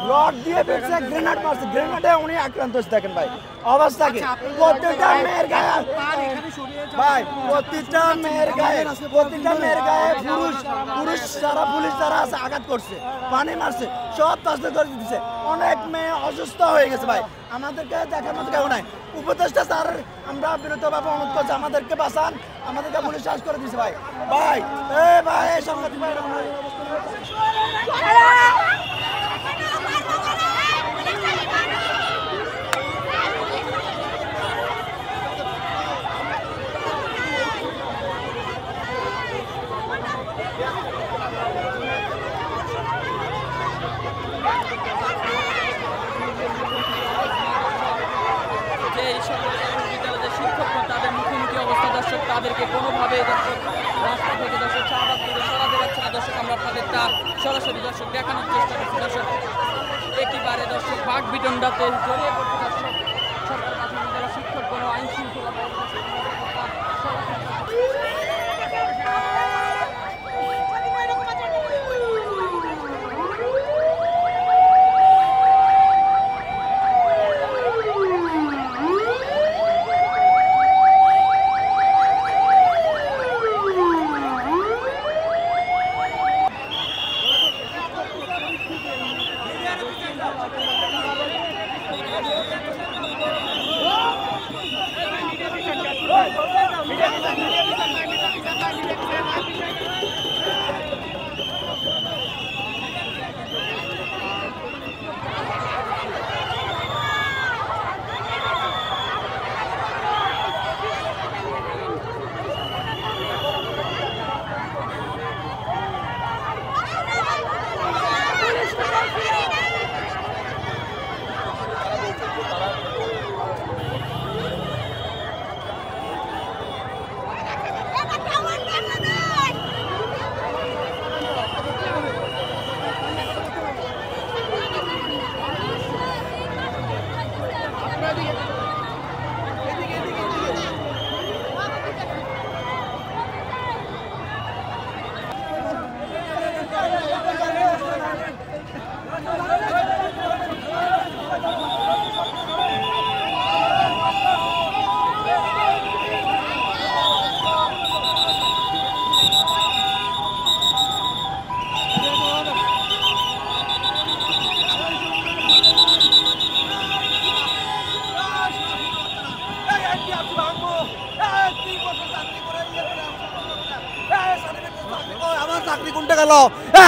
Rod দিয়ে ফেলছে, grenade মারছে, গ্রেনেডে উনি আক্রান্ত হয়েছে। দেখেন ভাই অবস্থা কি, প্রত্যেকটা মেয়ের গায়ে ভাই, প্রতিটা মেয়ের গায়ে পুরুষ যারা পুলিশ যারা আছে আঘাত করছে, পানি মারছে, সব তাসলে করে দিচ্ছে। অনেক মেয়ে অসুস্থ হয়ে গেছে ভাই, আমাদেরকে দেখার মতো কেউ নাই। উপদেষ্টা স্যার আমরা বিরতভাবে অনুরোধ করছি আমাদেরকে বাঁচান, আমাদেরকে পুলিশ চার্জ করে দিচ্ছে ভাই। ভাই ভাই সাংবাদিক ভাই তাদের মুখোমুখি অবস্থা দর্শক, তাদেরকে কোনোভাবে দর্শক রাস্তা থেকে দর্শক শাহবাগ থেকে সরাতে যাচ্ছে না দর্শক। আমরা আপনাদেরটা সরাসরি দর্শক দেখানোর চেষ্টা করছি দর্শক। একেবারে দর্শক বাঘ বিতণ্ডাতে জড়িয়ে পড়ছে দর্শক। সরকার প্রাথমিক যারা শিক্ষক কোনো আইন শৃঙ্খলা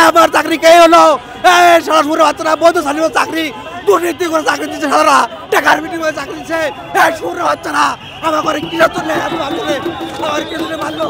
আমার চাকরি কে হলো? সরাসরি বাচ্চারা বৈধ চাকরি দুর্নীতি করে চাকরি দিচ্ছে, সারা টাকার বিনিময়ে চাকরি দিচ্ছে। সুরের বাচ্চারা আমার ঘরে কি আমার কিছু মারলো।